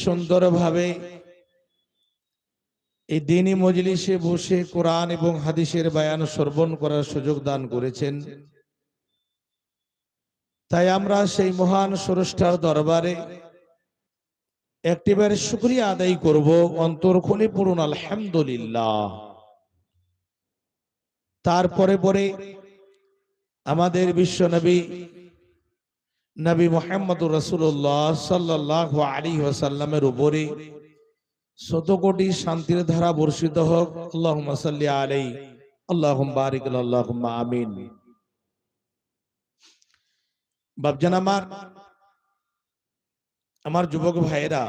সুন্দরভাবে এই দিনী মজলিসে বসে কোরআন এবং হাদিসের বয়ান শ্রবণ করার সুযোগ দান করেছেন। তাই আমরা সেই মহান স্রষ্টার দরবারে একটিবার শুকরিয়া আদায় করব, অন্তর খুলে পড়ুন আলহামদুলিল্লাহ। তারপরে পরে আমাদের বিশ্ব নবী নবী মুহাম্মদুর রাসূলুল্লাহ সাল্লাল্লাহু আলাইহি ওয়াসাল্লামের উপরে শত কোটি শান্তির ধারা বর্ষিত হোক। আল্লাহুম্মা সাল্লি আলাইহি আল্লাহুম্মা বারিক আল্লাহুম্মা আমিন। বাপজান আমার যুবক ভাইয়েরা,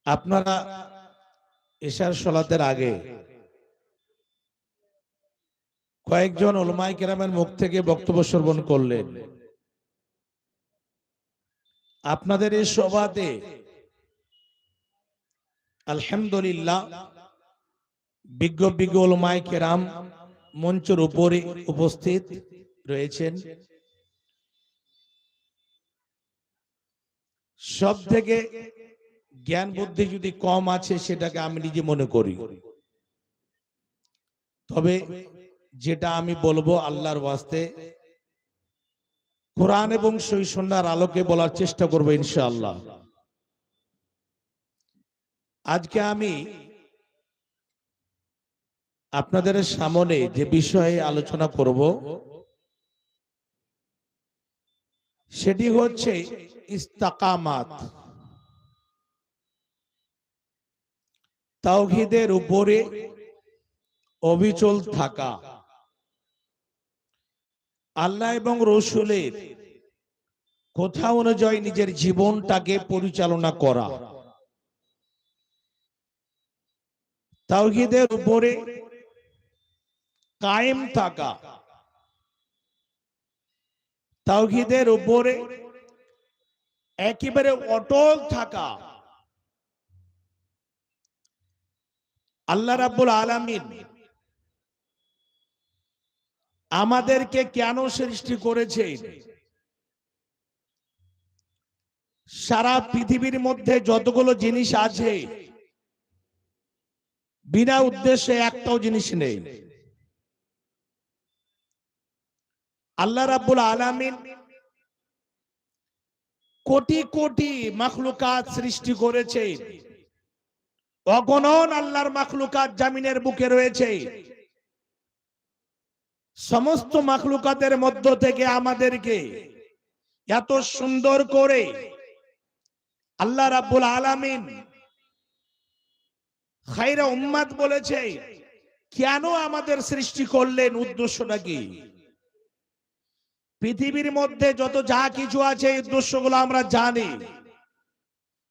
আপনারা ইশার সালাতের আগে কয়েকজন উলামায়ে কেরামের মুখ থেকে বক্তব্য শ্রবণ করলেন। আপনাদের এই সভাতে আলহামদুলিল্লাহ বিজ্ঞ বিজ্ঞ উলামায়ে কেরাম মঞ্চের উপরে উপস্থিত রয়েছেন। সব থেকে জ্ঞান বুদ্ধি যদি কম আছে সেটাকে আমি নিজে মনে করি, তবে যেটা আমি বলবো আল্লাহর ওয়াস্তে কোরআন এবং সহিহ সুন্নাহর আলোকে বলার চেষ্টা করব ইনশাআল্লাহ। আজকে আমি আপনাদের সামনে যে বিষয়ে আলোচনা করব সেটি হচ্ছে ইস্তেকামাত, তাওহীদের উপরে অবিচল থাকা, আল্লাহ এবং রাসূলের কথা অনুযায়ী নিজের জীবনটাকে পরিচালনা করা, তাওহীদের উপরে কায়েম থাকা, তাওহীদের উপরে একেবারে অটল থাকা। আল্লাহ রাব্বুল আলামিন আমাদেরকে কেন সৃষ্টি করেছেন? সারা পৃথিবীর মধ্যে যতগুলো জিনিস আছে বিনা উদ্দেশ্যে একটাও জিনিস নেই। আল্লাহ রাব্বুল আলামিন কোটি কোটি মাখলুকাত সৃষ্টি করেছেন। অগণন আল্লাহর মাখলুকাত জমিনের বুকে রয়েছে। সমস্ত মাখলুকাতের মধ্য থেকে আমাদেরকে এত সুন্দর করে আল্লাহ রাব্বুল আলামিন খায়রা উম্মাত বলেছে। কেন আমাদের সৃষ্টি করলেন, উদ্দেশ্যটা কি? পৃথিবীর মধ্যে যত যা কিছু আছে এই উদ্দেশ্যগুলো আমরা জানি।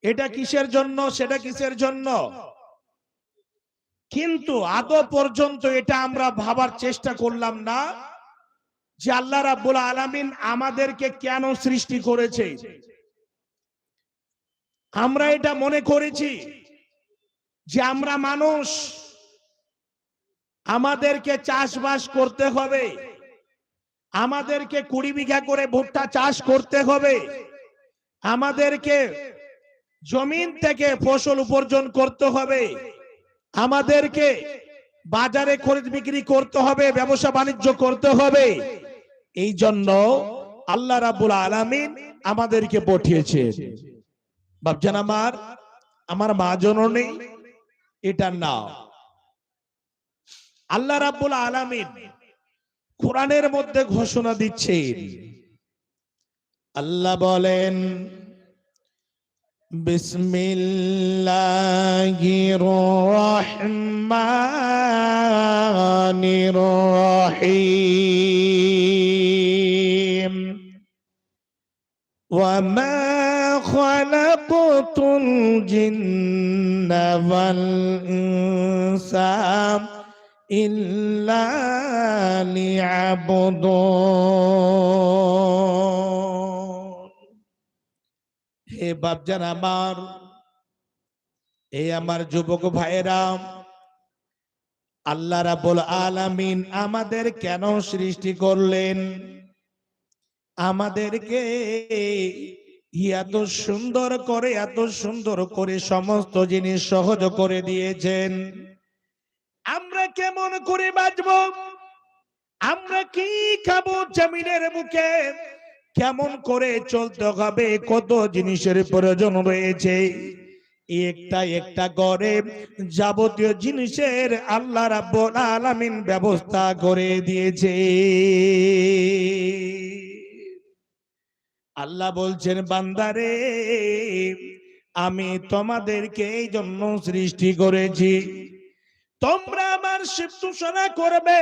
এটা কিসের জন্য, সেটা কিসের জন্য, কিন্তু আদৌ পর্যন্ত এটা আমরা ভাবার চেষ্টা করলাম না যে আল্লাহ রাব্বুল আলামিন আমাদেরকে কেন সৃষ্টি করেছে। আমরা এটা মনে করেছি যে আমরা মানুষ, আমাদেরকে চাষবাস করতে হবে, আমাদেরকে 20 বিঘা করে ভুট্টা চাষ করতে হবে, আমাদেরকে জমিন থেকে ফসল উপার্জন করতে হবে, আমাদেরকে বাজারে খরিদ বিক্রি করতে হবে, ব্যবসা বাণিজ্য করতে হবে। এই জন্য আল্লাহ রাব্বুল আলামিন আমাদেরকে পাঠিয়েছেন। বাপজান আমার মা জননী, এটা না। আল্লাহ রাব্বুল আলামিন কোরআনের মধ্যে ঘোষণা দিচ্ছেন। আল্লাহ বলেন, বিসমিল্লাহির রহমানির রহিম ওয়া মা খালাকতুল জিন্না ওয়াল ইনসা ইল্লা লিয়াবুদুন। হে বাপজান আমার, হে আমার যুবক ভাইয়েরা, আল্লাহ রাব্বুল আলামিন আমাদের কেন সৃষ্টি করলেন? আমাদেরকে এত সুন্দর করে সমস্ত জিনিস সহজ করে দিয়েছেন। আমরা কেমন করে বাঁচবো, আমরা কি খাবো জমিনের বুকে, কেমন করে চলতে হবে, কত জিনিসের প্রয়োজন রয়েছে। একটা একটা করে যাবতীয় জিনিসের আল্লাহ রাব্বুল আলামিন ব্যবস্থা করে দিয়েছে। আল্লাহ বলছেন, বান্দারে আমি তোমাদেরকে এই জন্য সৃষ্টি করেছি, তোমরা আমার শিবতুষনা করবে,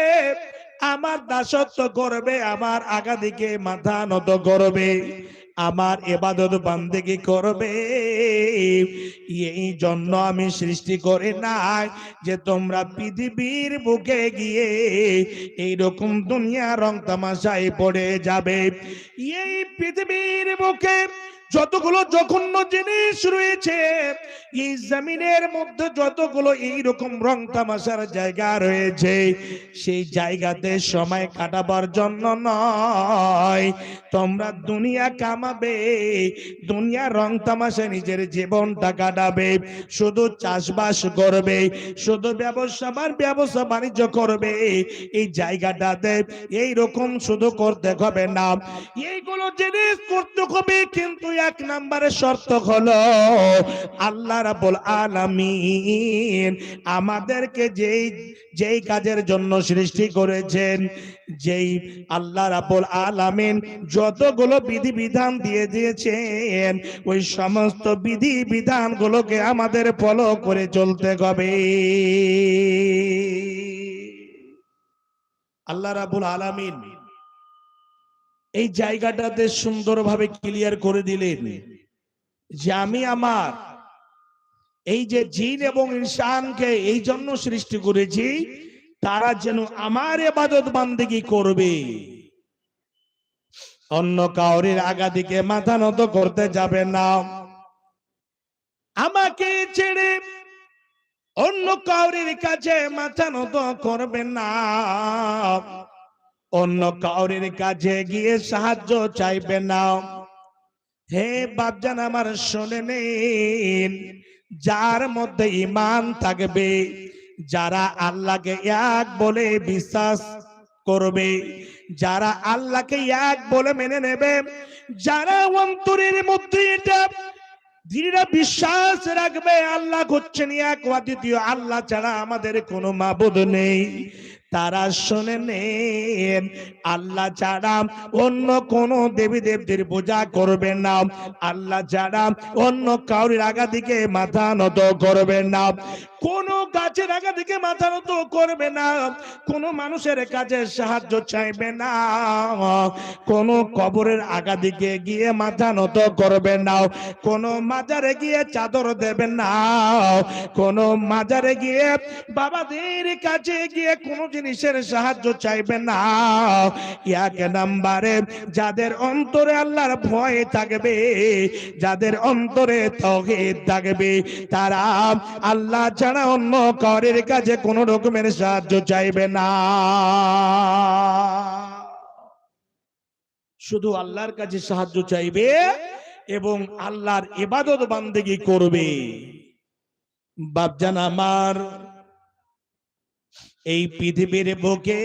আমার দাসত্ব করবে, আমার আগা দিকে মাথা নত করবে, আমার ইবাদত বান্দেগি করবে। এই জন্য আমি সৃষ্টি করি নাই যে তোমরা পৃথিবীর বুকে গিয়ে এইরকম দুনিয়া রং তামাশায় পড়ে যাবে। এই পৃথিবীর বুকে যতগুলো জঘন্য জিনিস রয়েছে, এই জমিনের মধ্যে যতগুলো এইরকম রং তামাশার জায়গা রয়েছে, সেই জায়গাতে সময় কাটাবার জন্য নয়। তোমরা দুনিয়া কামাবে, দুনিয়া রং তামাশায় নিজের জীবনটা কাটাবে, শুধু চাষবাস করবে, শুধু ব্যবসা বাণিজ্য করবে। এই জায়গাটাতে এইরকম শুধু করতে হবে না, এইগুলো জিনিস করতে হবে, কিন্তু এক নম্বরের শর্ত হলো আল্লাহ রাব্বুল আলামিন আমাদেরকে যেই কাজের জন্য সৃষ্টি করেছেন, যেই আল্লাহ রাব্বুল আলামিন যতগুলো বিধিবিধান দিয়ে দিয়েছেন, ওই সমস্ত বিধিবিধানগুলোকে আমাদের ফলো করে চলতে হবে। আল্লাহ রাব্বুল আলামিন এই জায়গাটাতে সুন্দরভাবে ক্লিয়ার করে দিলেন যে আমি আমার এই যে জিন এবং ইনসানকে এই জন্য সৃষ্টি করেছি, তারা যেন আমার ইবাদত বান্দেগি করবে, অন্য কাউরির আগা দিকে মাথা নত করতে যাবে না, আমাকে ছেড়ে অন্য কাউরির কাছে মাথা নত করবে না, অন্য কাউরির কাছে গিয়ে সাহায্য চাইবে না। হে বাপজান আমার শুনে নিন, যার মধ্যে ঈমান থাকবে, যারা আল্লাহকে এক বলে বিশ্বাস করবে, যারা আল্লাহকে এক বলে মেনে নেবে, যারা অন্তরের মধ্যে এটা দৃঢ় বিশ্বাস রাখবে আল্লাহ হচ্ছেন এক অদ্বিতীয়, আল্লাহ ছাড়া আমাদের কোনো মাবুদ নেই, তারা শুনে নেন আল্লাহ ছাড়া অন্য কোন দেবী দেবদের পূজা করবে না, আল্লাহ ছাড়া অন্য কাউরির আগা দিকে মাথা নত করবে না, কোন গাছের আগা দিকে মাথা নত করবে না, কোন মানুষের কাছে সাহায্য চাইবে না, কোন কবরের আগা দিকে গিয়ে মাথা নত করবে না, কোন মাজারে গিয়ে চাদর দেবে না, কোন মাজারে গিয়ে বাবাদের কাছে গিয়ে কোন জিনিসের সাহায্য চাইবে না। এক নম্বরে যাদের অন্তরে আল্লাহর ভয় থাকবে, যাদের অন্তরে তাওহীদ থাকবে, তারা আল্লাহ ছাড়া অন্য কারোর কাছে কোন রকমের সাহায্য চাইবে না, শুধু আল্লাহর কাছে সাহায্য চাইবে এবং আল্লাহর ইবাদত বান্দেগি করবে। বাপজান আমার, এই পৃথিবীর বুকে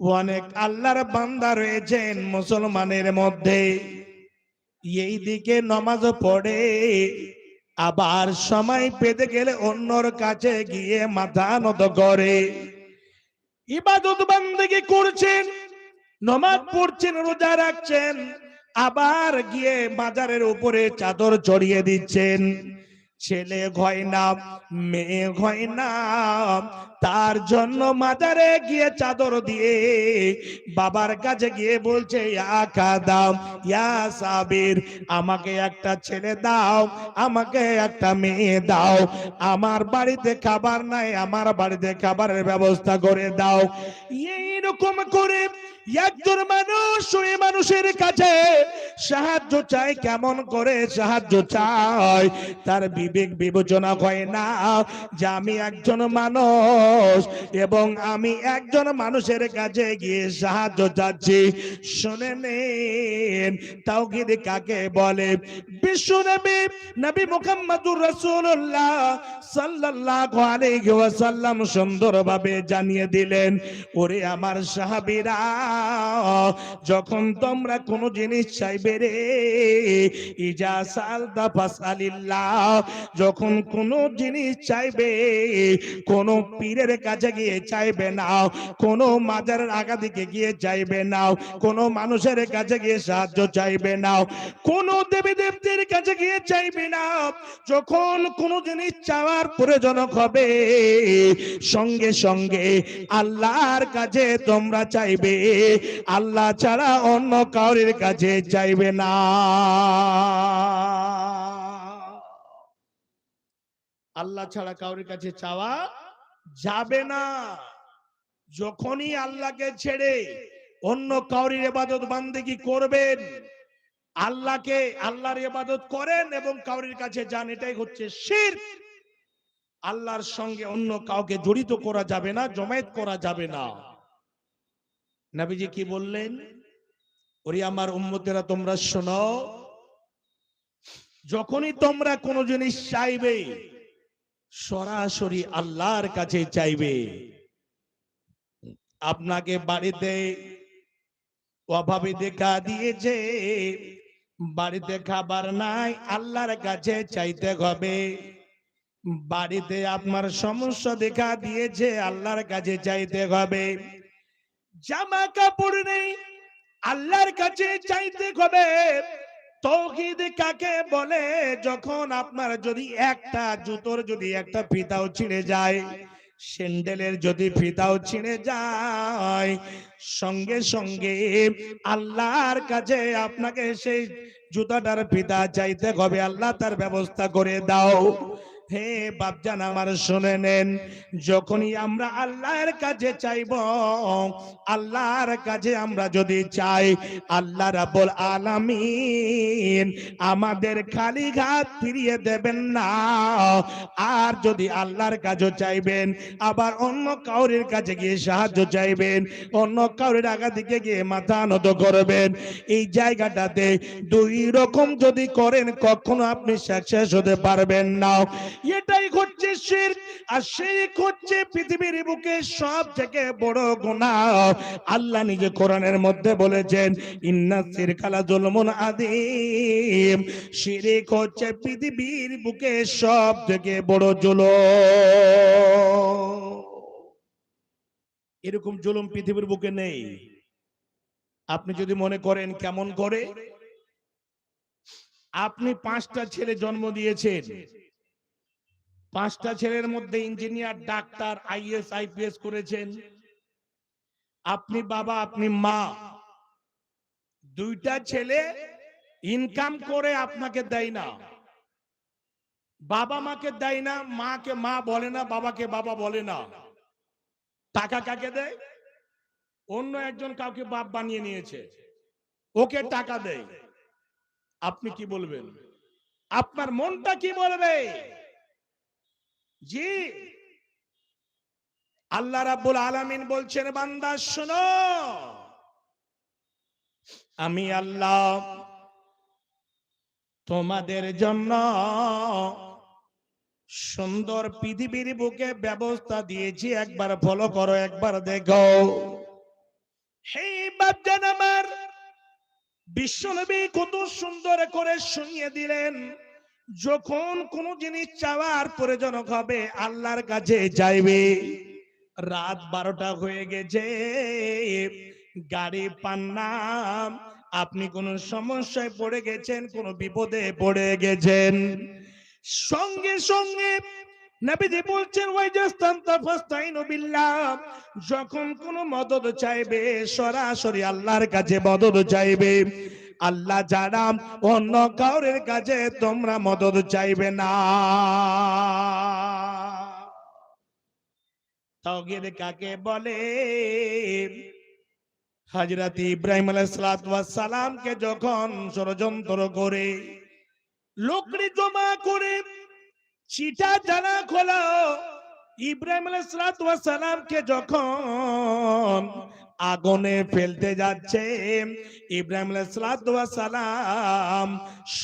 অনেক আল্লাহর বান্দা রয়েছেন মুসলমানের মধ্যে, এই দিকে নামাজ পড়ে, আবার সময় পেতে গেলে অন্যর কাছে গিয়ে মাথা নত করে, ইবাদত বান্দেগি করছেন, নামাজ পড়ছেন, রোজা রাখছেন, আবার গিয়ে বাজারের উপরে চাদর চড়িয়ে দিচ্ছেন। ছেলে হয় না, মেয়ে হয় না, তার জন্য মাজারে গিয়ে চাদর দিয়ে বাবার কাছে গিয়ে বলছে, ইয়া কাদাম ইয়া সাবির, আমাকে একটা ছেলে দাও, আমাকে একটা মেয়ে দাও, আমার বাড়িতে খাবার নাই, আমার বাড়িতে খাবারের ব্যবস্থা করে দাও। এইরকম করে একজন মানুষ ওই মানুষের কাছে সাহায্য চায়, কেমন করে সাহায্য চায় তার বিবেক বিবেচনা হয় না যে আমি একজন মানুষ এবং আমি একজন মানুষের কাছে গিয়ে সাহায্য চাচ্ছি। শুনে নেন তাওহীদ কাকে বলে। বিশ্বনবী নবী মুহাম্মদুর রাসূলুল্লাহ সাল্লাল্লাহু আলাইহি ওয়াসাল্লাম সুন্দরভাবে জানিয়ে দিলেন, ওরে আমার সাহাবীরা, যখন তোমরা কোনো জিনিস চাইবে রে, ইজা সালতা ফাসআলিল্লাহ, যখন কোনো জিনিস চাইবে কোনো পীরের কাছে গিয়ে চাইবে না, কোনো মাজারের আগা দিকে গিয়ে চাইবে না, কোনো মানুষের কাছে গিয়ে সাহায্য চাইবে না, কোনো দেবী দেবতার কাছে গিয়ে চাইবে না। যখন কোনো জিনিস চাওয়ার প্রয়োজন হবে সঙ্গে সঙ্গে আল্লাহর কাছে তোমরা চাইবে, আল্লাহ ছাড়া অন্য কাউরির কাছে চাইবে না। আল্লাহ ছাড়া কাউরির কাছে চাওয়া যাবে না। যখনই আল্লাহকে ছেড়ে অন্য কাউরির ইবাদত বান্দেগি করবেন, আল্লাহকে আল্লাহর ইবাদত করেন এবং কাউরির কাছে যান, এটাই হচ্ছে শিরক। আল্লাহর সঙ্গে অন্য কাউকে জড়িত করা যাবে না, জমায়েত করা যাবে না। নবীজি কি বললেন? ওরে আমার উম্মতেরা তোমরা শোনো, যখনই তোমরা কোনো জিনিস চাইবে সরাসরি আল্লাহর কাছে চাইবে। আপনাকে বাড়িতে অভাবে দেখা দিয়েছে, বাড়িতে খাবার নাই, আল্লাহর কাছে চাইতে হবে। বাড়িতে আপনার সমস্যা দেখা দিয়েছে, আল্লাহর কাছে চাইতে হবে। জামা কাপড় নেই, আল্লাহর কাছে চাইতে হবে। তাওহীদ কাকে বলে? যখন আপনার যদি একটা জুতোর যদি একটা ফিতাও ছিঁড়ে যায়, স্যান্ডেলের যদি ফিতাও ছিঁড়ে যায়, সঙ্গে সঙ্গে আল্লাহর কাছে আপনাকে সেই জুতাটার ফিতা চাইতে হবে, আল্লাহ তার ব্যবস্থা করে দাও। হে বাপজান আমার শুনে নেন, যখনই আমরা আল্লাহর কাছে চাইব, আল্লাহর কাছে আমরা যদি চাই, আল্লাহ রাব্বুল আলামিন আমাদের খালি হাত ফিরিয়ে দেবেন না। আর যদি আল্লাহর কাছে চাইবেন, আবার অন্য কাউরির কাছে গিয়ে সাহায্য চাইবেন, অন্য কাউরির আগা দিকে গিয়ে মাথা নত করবেন, এই জায়গাটাতে দুই রকম যদি করেন কখনো আপনি সাকসেস হতে পারবেন না। এটাই হচ্ছে শিরক। আর শিরক হচ্ছে পৃথিবীর বুকে সব থেকে বড় গুনাহ। আল্লাহ নিজে কোরআনের মধ্যে বলেছেন, ইন্না শিরকা লাযুলমুন আযীম, শিরক হচ্ছে পৃথিবীর বুকে সব থেকে বড় জুলুম। এরকম জুলুম পৃথিবীর বুকে নেই। আপনি যদি মনে করেন কেমন করে, আপনি 5টা ছেলে জন্ম দিয়েছেন, 5টা ছেলের মধ্যে ইঞ্জিনিয়ার, ডাক্তার, আইএস, আইপিএস করেছেন। আপনি বাবা, আপনি মা, 2টা ছেলে ইনকাম করে আপনাকে দেয় না, বাবা মাকে দেয় না, মাকে মা বলে না, বাবাকে বাবা বলে না। টাকা কাকে দেয়? অন্য একজন কাউকে বাপ বানিয়ে নিয়েছে, ওকে টাকা দেয়। আপনি কি বলবেন? আপনার মনটা কি বলবে? জি, আল্লাহ রাব্বুল আলামিন বলছেন, বান্দা শোনো, আমি আল্লাহ তোমাদের জন্য সুন্দর পৃথিবীর বুকে ব্যবস্থা দিয়েছি, একবার ফলো করো, একবার দেখো। হে বাপজান আমার, বিশ্বনবী কত সুন্দর করে শুনিয়ে দিলেন, যখন কোন জিনিস চাওয়ার প্রয়োজন হবে আল্লাহর কাছে চাইবে। রাত 12টা হয়ে গেছে, গাড়ি পান না, আপনি কোন সমস্যায় পড়ে গেছেন, কোন বিপদে পড়ে গেছেন, সঙ্গে সঙ্গে নবীজি বলছেন, ওয়াইজাস্তানতাফাস্তাইনু বিল্লাহ, যখন কোন মদদ চাইবে সরাসরি আল্লাহর কাছে মদদ চাইবে। আল্লাহ ছাড়া অন্য কাউরের কাছে তোমরা মদদ চাইবে না। তাওহীদ কাকে বলে? হযরত ইব্রাহিম আলাইহিস সালামকে যখন ষড়যন্ত্র করে লোকরি জমা করে চিটা জানা খোলা ইব্রাহিম আলাইহিস সালামকে যখন আগুনে ফেলতে যাচ্ছে, ইব্রাহিম আলাইহিস সালাম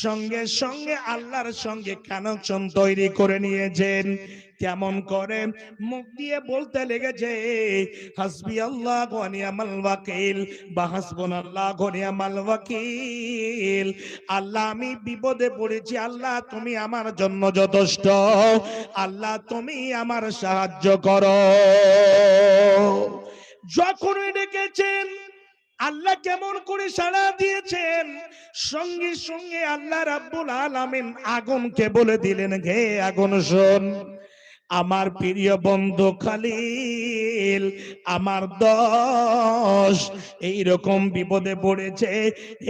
সঙ্গে সঙ্গে আল্লাহর সঙ্গে কানেকশন তৈরি করে নিয়েছেন। কেমন করে? মুখ দিয়ে বলতে লেগেছে হাসবি আল্লাহ ওয়া নি'মাল ওয়াকিল বা হাসবুনাল্লাহু ওয়া নি'মাল ওয়াকিল। আল্লাহ আমি বিপদে পড়েছি, আল্লাহ তুমি আমার জন্য যথেষ্ট, আল্লাহ তুমি আমার সাহায্য করো। যখন ডেকেছেন আল্লাহ কেমন করে সাড়া দিয়েছেন, সঙ্গে সঙ্গে আল্লাহ রাব্বুল আলামিন আগুনকে বলে দিলেন, হে আগুন শোন, আমার প্রিয় বন্ধু খালিল আমার দোষ এইরকম বিপদে পড়েছে,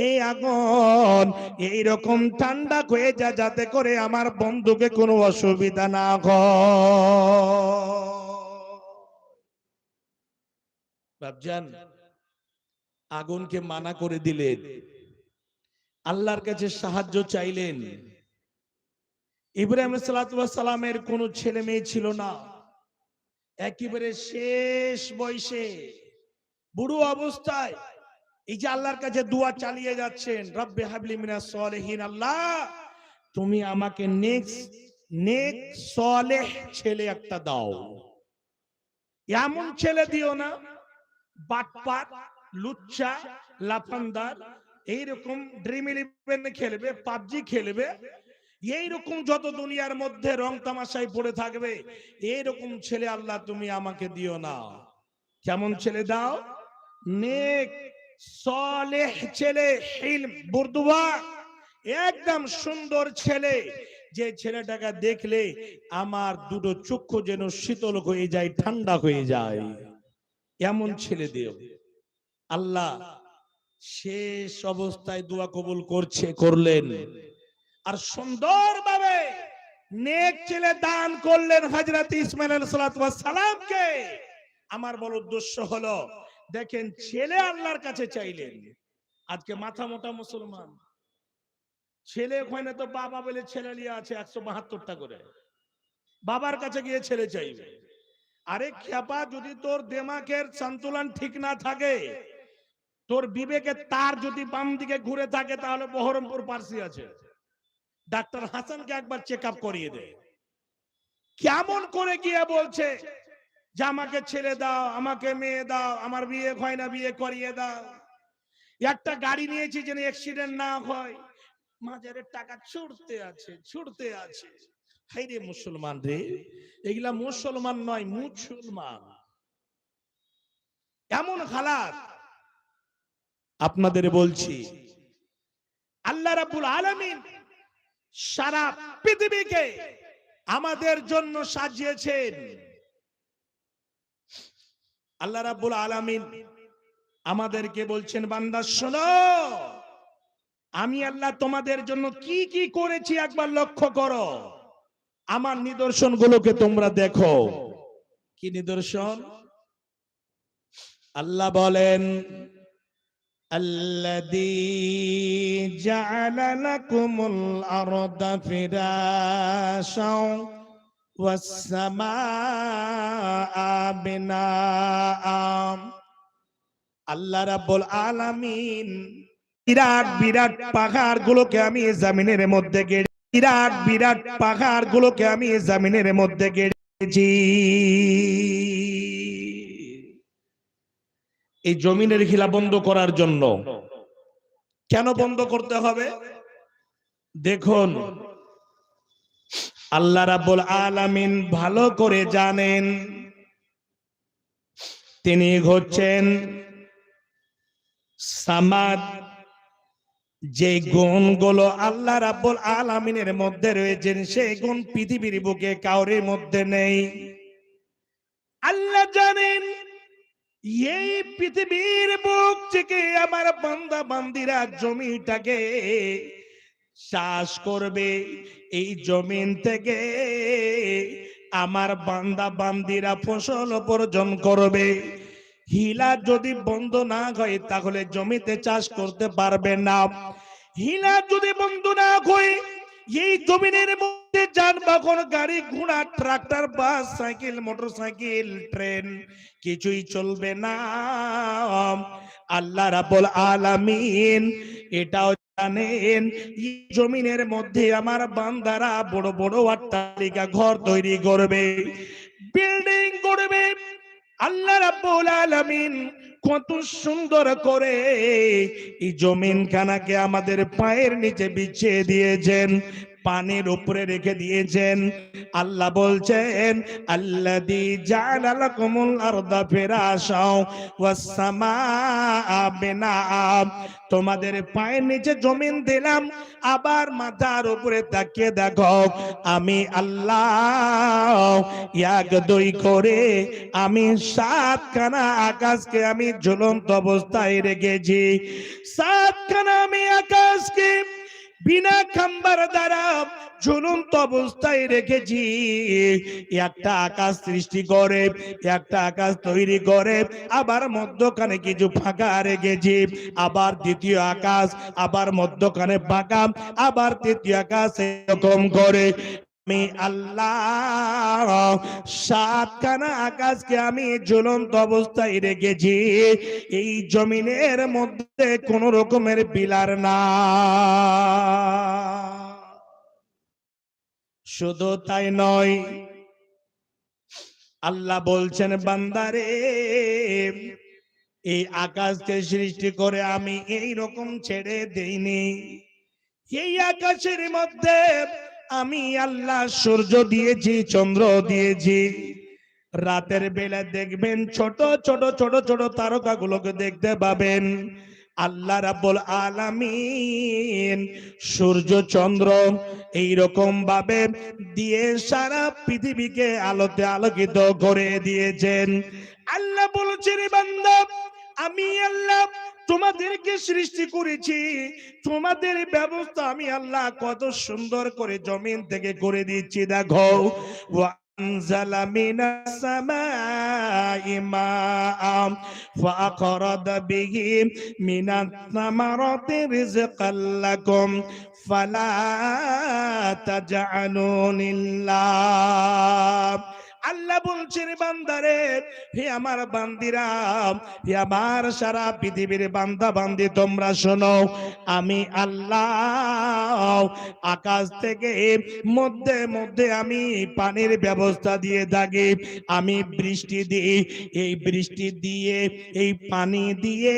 এই আগুন এইরকম ঠান্ডা হয়ে যা যাতে করে আমার বন্ধুকে কোনো অসুবিধা না হয়। বাপজান আগুনকে মানা করে দিলেন, আল্লাহর কাছে সাহায্য চাইলেন। ইব্রাহিম আলাইহিস সালামের কোনো ছেলে মেয়ে ছিল না, একেবারে শেষ বয়সে বুড়ো অবস্থায় এই যে আল্লাহর কাছে দোয়া চালিয়ে যাচ্ছেন, রব্বে হাবলি মিনাস সলিহিন, আল্লাহ তুমি আমাকে নেক সলেহ ছেলে একটা দাও। এমন ছেলে দিও না বাটপাট লুচ্চা লাফানদার এইরকম ড্রিম ইলেভেন খেলবে, পাবজি খেলবে, এইরকম যত দুনিয়ার মধ্যে রং তামাশায় পড়ে থাকবে, এইরকম ছেলে আল্লাহ তুমি আমাকে দিও না। কেমন ছেলে দাও? নেক সলেহ ছেলে, ইলম বুর্দুয়া একদম সুন্দর ছেলে, যে ছেলেটাকে দেখলে আমার দুটো চক্ষু যেন শীতল হয়ে যায়, ঠান্ডা হয়ে যায়, এমন ছেলে দিও। আল্লাহ শেষ অবস্থায় দোয়া কবুল করলেন, আর সুন্দরভাবে নেক ছেলে দান করলেন হযরত ইসমাঈল আলাইহিস সালামকে। আমার বড় উদ্দেশ্য হলো, দেখেন ছেলে আল্লাহর কাছে চাইলেন। আজকে মাথা মোটা মুসলমান ছেলে ওখানে তো বাবা বলে ছেলে নিয়ে আছে 172টা করে, বাবার কাছে গিয়ে ছেলে চাইবে। আরে খেপা, যদি তোর দিমাগের সন্তুলন ঠিক না থাকে, তোর বিবেকের তার যদি বাম দিকে ঘুরে থাকে, তাহলে বহরমপুর পার্সি আছে, ডাক্তার হাসানকে একবার চেক আপ করিয়ে দে। কেমন করে গিয়ে বলছে যে আমাকে ছেলে দাও, আমাকে মেয়ে দাও, আমার বিয়ে হয় না, বিয়ে করিয়ে দাও। একটা গাড়ি নিয়েছি যেন অ্যাক্সিডেন্ট না হয়, মাজারের টাকা ছুটতে আছে। হাই রে মুসলমান রে, এগুলা মুসলমান নয়, মুসলমান। এমন হালাত আপনাদের বলছি। আল্লাহ রাব্বুল আলামিন সারা পৃথিবীকে আমাদের জন্য সাজিয়েছেন। আল্লাহ রাব্বুল আলামিন আমাদেরকে বলছেন, বান্দা শোনো, আমি আল্লাহ তোমাদের জন্য কি কি করেছি একবার লক্ষ্য করো, আমার নিদর্শন গুলোকে তোমরা দেখো। কি নিদর্শন? আল্লাহ বলেন, আল্লাযী জাআলা লাকুমুল আরদা ফিরাশাও ওয়াস সামাআ বিনাআ। আল্লাহ রাব্বুল আলামিন বিরাট বিরাট পাহাড় গুলোকে আমি জমিনের মধ্যে গেড়ে, বিরাট বিরাট পাহাড় গুলোকে আমি জমিনের মধ্যে গেড়েছি। এই জমিনের হিলা বন্ধ করার জন্য। কেন বন্ধ করতে হবে? দেখুন, আল্লাহ রাব্বুল আলামিন ভালো করে জানেন, তিনি হচ্ছেন সামাদ। যে গুণগুলো আল্লাহ রাব্বুল আলামিনের মধ্যে রয়েছে, সেই গুণ পৃথিবীর বুকে কাউরের মধ্যে নেই। আল্লাহ জানেন এই পৃথিবীর বুক থেকে আমার বান্দা বান্দিরা জমিটাকে চাষ করবে, এই জমিন থেকে আমার বান্দা বান্দিরা ফসল উপার্জন করবে। হিলা যদি বন্ধ না হয় তাহলে জমিতে চাষ করতে পারবে না। হিলা যদি বন্ধ না হয় এই জমিনের মধ্যে যানবাহন, গাড়ি ঘোড়া, ট্রাক্টর, বাস, সাইকেল, মোটরসাইকেল, ট্রেন কিছুই চলবে না। আল্লাহ রাব্বুল আলামিন এটাও জানেন এই জমিনের মধ্যে আমার বান্দারা বড় বড় অট্টালিকা ঘর তৈরি করবে, বিল্ডিং করবে। আল্লাহ রাব্বুল আলামিন কত সুন্দর করে এই জমিন খানাকে আমাদের পায়ের নিচে বিছিয়ে দিয়েছেন, পানির উপরে রেখে দিয়েছেন। আল্লাহ বলছেন আল্লাযী জাআলা লাকুমুল আরদা ফিরাশাও ওয়াস সামাআ বিনাআ, তোমাদের পায়ের নিচে জমিন দিলাম, আবার মাথার উপরে তাকিয়ে দেখো আমি আল্লাহ এক দুই করে আমি 7 খানা আকাশকে আমি ঝুলন্ত অবস্থায় রেখেছি। 7 খানা আমি আকাশকে বিনা খাম্বার দ্বারা ঝুলন্ত অবস্থায় রেখেছি। একটা আকাশ সৃষ্টি করে, একটা আকাশ তৈরি করে, আবার মধ্যখানে কিছু ফাঁকা রেখেছি, আবার দ্বিতীয় আকাশ, আবার মধ্যখানে ফাঁকা, আবার তৃতীয় আকাশ, এরকম করে আমি আল্লাহ 7 খানা আকাশকে আমি ঝুলন্ত অবস্থায় রেখেছি। এই জমিনের মধ্যে কোন রকমের বিলার না। শুধু তাই নয়, আল্লাহ বলছেন বান্দারে এই আকাশকে সৃষ্টি করে আমি এই রকম ছেড়ে দেইনি। এই আকাশের মধ্যে আমি আল্লাহ সূর্য দিয়েছি, চন্দ্র দিয়েছি। রাতের বেলা দেখবেন ছোট ছোট ছোট ছোট তারকাগুলোকে দেখতে পাবেন। আল্লাহ রাব্বুল আলামিন সূর্য চন্দ্র এইরকম ভাবে দিয়ে সারা পৃথিবীকে আলোতে আলোকিত করে দিয়েছেন। আল্লাহ বলছেন বান্দা আমি আল্লাহ তোমাদেরকে সৃষ্টি করেছি, তোমাদের ব্যবস্থা আমি আল্লাহ কত সুন্দর করে জমিন থেকে করে দিচ্ছি। দেখো وأنزل من السماء ماء فأخرج به من الثمرات رزقا لكم فلا تجعلوا لله। আল্লাহ বলছেন বান্দারে, হে আমার বান্দিরা, হে আমার সারা পৃথিবীর বান্দা বান্দি তোমরা শোনো, আমি আল্লাহ আকাশ থেকে মধ্যে মধ্যে আমি পানির ব্যবস্থা দিয়ে থাকি, আমি বৃষ্টি দিই, এই বৃষ্টি দিয়ে এই পানি দিয়ে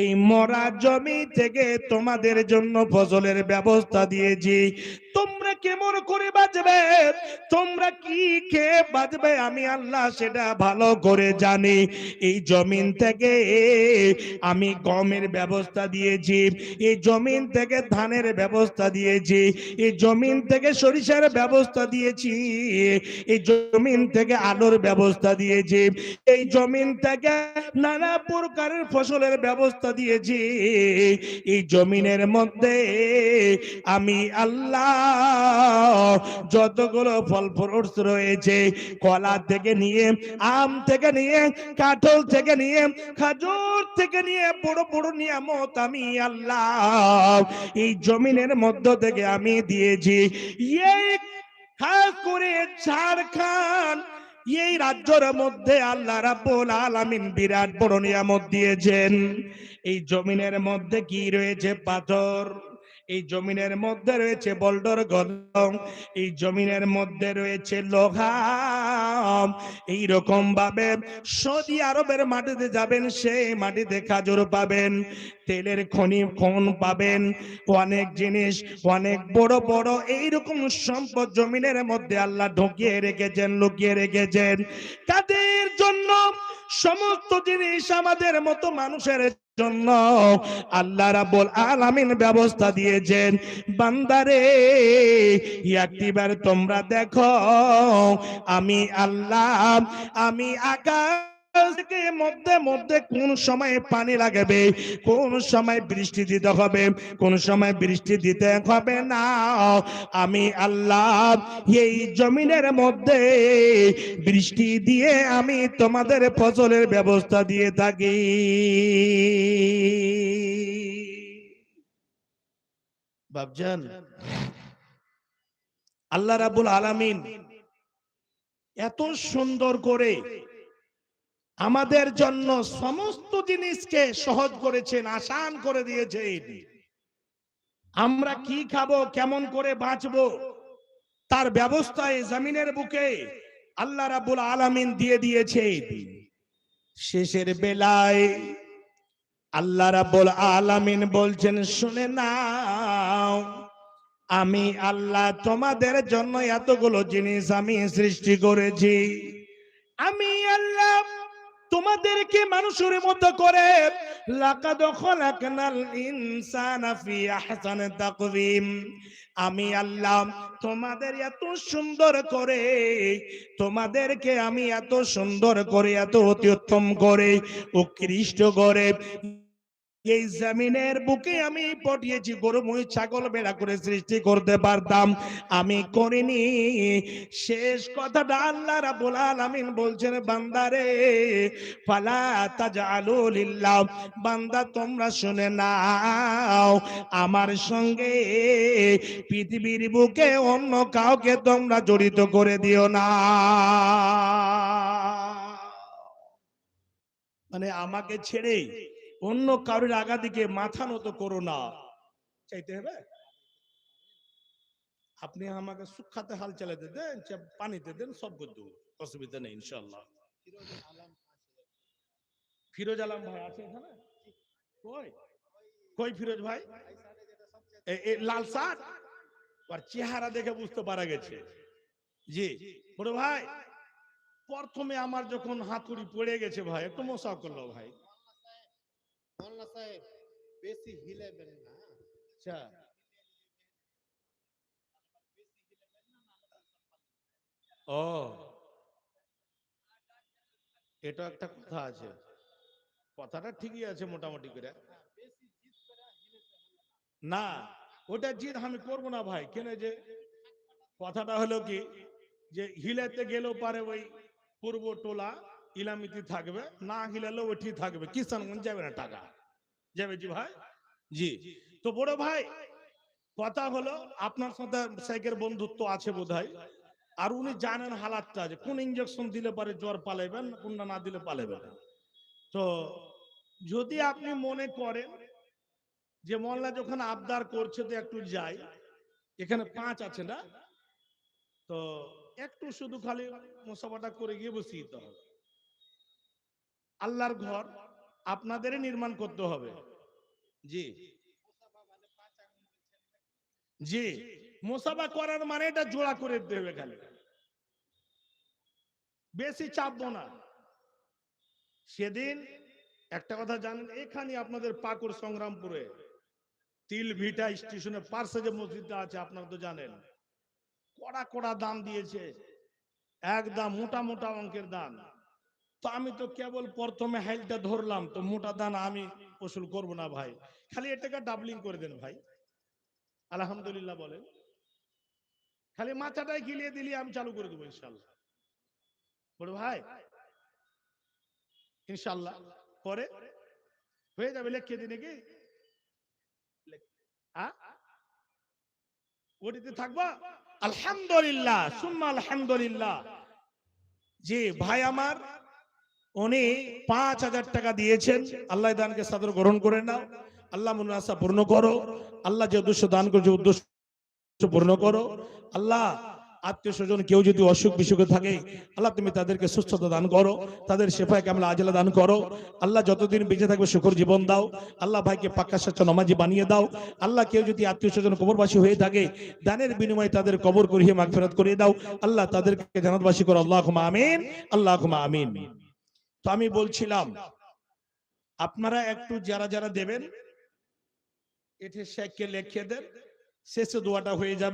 এই মরা জমি থেকে তোমাদের জন্য ফসলের ব্যবস্থা দিয়েছি। তোমরা কেমন করে বাঁচবে, তোমরা কি খেয়ে বাঁচবে আমি আল্লাহ সেটা ভালো করে জানি। এই জমিন থেকে আমি গমের ব্যবস্থা দিয়েছি, এই জমিন থেকে ধানের ব্যবস্থা দিয়েছি, এই জমিন থেকে সরিষার ব্যবস্থা দিয়েছি, এই জমিন থেকে আলুর ব্যবস্থা দিয়েছি, এই জমিন থেকে নানা প্রকারের ফসলের ব্যবস্থা দিয়েছি। এই জমিনের মধ্যে আমি আল্লাহ যতগুলো ফল ফ্রুটস রয়েছে, কলা থেকে নিয়ে, আম থেকে নিয়ে, কাঁঠাল থেকে নিয়ে, খেজুর থেকে নিয়ে বড় বড় নিয়ামত আমি আল্লাহ এই জমিনের মধ্য থেকে আমি দিয়েছি। এই খাস করে ঝাড়খণ্ড এই রাজ্যের মধ্যে আল্লাহ রাব্বুল আলামিন বিরাট বড় নিয়ামত দিয়েছেন। এই জমিনের মধ্যে কি রয়েছে? পাথর। এই জমিনের মধ্যে রয়েছে বোল্ডার গলম, এই জমিনের মধ্যে রয়েছে লোহা। এইরকম ভাবে সৌদি আরবের মাটিতে যাবেন, সেই মাটিতে খাজুর পাবেন, তেলের খনি পাবেন, অনেক জিনিস, অনেক বড় বড় এইরকম সম্পদ জমিনের মধ্যে আল্লাহ ঢুকিয়ে রেখেছেন, লুকিয়ে রেখেছেন। তাদের জন্য সমস্ত জিনিস আমাদের মতো মানুষের জন্য আল্লাহ রাব্বুল আলামিন ব্যবস্থা দিয়েছেন। বান্দারে একটিবার তোমরা দেখো আমি আল্লাহ, আমি আকাশ মধ্যে মধ্যে কোন সময় পানি লাগবে, কোন সময় বৃষ্টি দিতে হবে, কোন সময় বৃষ্টি দিতে হবে না, আমি আল্লাহ এই জমিনের মধ্যে বৃষ্টি দিয়ে আমি তোমাদের ফসলের ব্যবস্থা দিয়ে থাকি। বাবজান, আল্লাহ রাব্বুল আলামিন এত সুন্দর করে আমাদের জন্য সমস্ত জিনিসকে সহজ করেছেন, আসান করে দিয়েছেন। আমরা কি খাবো, কেমন করে বাঁচবো, তার ব্যবস্থায় জমিনের বুকে আল্লাহ রাব্বুল আলামিন দিয়ে দিয়েছেন। শেষের বেলায় আল্লাহ রাব্বুল আলামিন বলছেন, শুনে নাও, আমি আল্লাহ তোমাদের জন্য এতগুলো জিনিস আমি সৃষ্টি করেছি। আমি আল্লাহ তোমাদেরকে মানুষের মতো করে লাকাদ খালাকনাল ইনসানা ফি আহসানি তাকওয়িম, আমি আল্লাহ তোমাদের এত সুন্দর করে, তোমাদেরকে আমি এত সুন্দর করে, এত অতি উত্তম করে, উৎকৃষ্ট করে এই জমিনের বুকে আমি পাঠিয়েছি। গরু মহিষ ছাগল ভেড়া করে সৃষ্টি করতে পারতাম, আমি করিনি। শেষ কথাটা আল্লাহ রাব্বুল আলামিন বলছেন, বান্দারে ফালা তাজআলু লিল্লাহ, বান্দা তোমরা শুনে নাও, আমার সঙ্গে পৃথিবীর বুকে অন্য কাউকে তোমরা জড়িত করে দিও না। মানে আমাকে ছেড়ে অন্য কারোর আগা দিকে মাথা নত করো না। চাইতে হবে আপনি আমাকে সুখাতে হাল চালাতে দেন, পানিতে দেন, সব করে দেবো, অসুবিধা নেই ইনশাল্লাহ। ফিরোজ আলম ভাই আছে এখানে? কই কই ফিরোজ ভাই? লাল শার্ট আর চেহারা দেখে বুঝতে পারা গেছে। জি বড় ভাই, প্রথমে আমার যখন হাতুড়ি পড়ে গেছে ভাই, একটু মশা করলো ভাই। বেশি হিলেবেন না। আচ্ছা, ও এটা একটা কথা আছে, কথাটা ঠিকই আছে মোটামুটি করে। না, ওটা জিদ আমি করবো না ভাই। কেন যে কথাটা হলো কি, যে হিলাতে গেলেও পারে ওই পূর্ব টোলা ইলামিতি থাকবে, না হিলালেও ওইটি থাকবে, কিষানগঞ্জ যাবে না, টাকা যাবে। জি ভাই, জি। তো বড় ভাই, কথা হলো আপনার সাথে সাইকের বন্ধুত্ব আছে বোধহয়, আর উনি জানেন হালাতটা, যে কোন ইঞ্জেকশন দিলে পারে জ্বর পালাইবেন, কোনটা না দিলে পালাইবেন। তো যদি আপনি মনে করেন যে মোল্লা যখন আবদার করছে তো একটু যাই, এখানে 5 আছে না, তো একটু শুধু খালি মোসাফাটা করে গিয়ে বসিয়ে দিতে হবে। আল্লাহর ঘর আপনাদেরই নির্মাণ করতে হবে। জি জি, মোসাফা করার মানে এটা জোড়া করে দিতে হবে, খালি বেশি চাপবো না। সেদিন একটা কথা জানেন, এখানে আপনাদের পাকুড় সংগ্রামপুরে তিল ভিটা স্টেশনের পাশে যে মসজিদটা আছে আপনারা তো জানেন, কড়া কড়া দাম দিয়েছে, একদম মোটা মোটা অঙ্কের দান। তো আমি তো কেবল প্রথমে হাইলটা ধরলাম, তো মোটা দান আমি ওসুল করব না ভাই, খালি এটাকে ডাবলিং করে দেন ভাই, আলহামদুলিল্লাহ বলেন, খালি মাথাটাই গিলিয়ে দিলি আমি চালু করে দেবো ইনশাল্লাহ। বড় ভাই ইনশাল্লাহ পরে হয়ে যাবে, লেখিয়ে দিনে কি ওটিতে থাকবা। আলহামদুলিল্লাহ সুম্মা আলহামদুলিল্লাহ। জি ভাই আমার, উনি 5,000 টাকা দিয়েছেন, আল্লাহ দানকে সাদর গ্রহণ করে নাও, আল্লাহ মনের আশা পূর্ণ করো, আল্লাহ যে উদ্দেশ্য দান করেছে উদ্দেশ্য পূর্ণ করো। আল্লাহ আত্মীয় স্বজন কেউ যদি অসুখ বিসুখে থাকে, আল্লাহ তুমি তাদেরকে সুস্থতা দান করো, তাদের শেফায়ে কামিলা আজলা দান করো। আল্লাহ যতদিন বেঁচে থাকবে সুখর জীবন দাও। আল্লাহ ভাইকে পাক্কা সচ্চা নামাজি বানিয়ে দাও। আল্লাহ কেউ যদি আত্মীয় স্বজন কবরবাসী হয়ে থাকে, দানের বিনিময়ে তাদের কবর করিয়ে মাগফিরাত করিয়ে দাও। আল্লাহ তাদেরকে জান্নাতবাসী করো। আল্লাহুম্মা আমিন, আল্লাহুম্মা আমিন। তো আমি বলছিলাম, আপনারা একটু যারা যারা দেবেন, এটা শেখকে লিখে দেন, শেষে দোয়াটা হয়ে যাবে।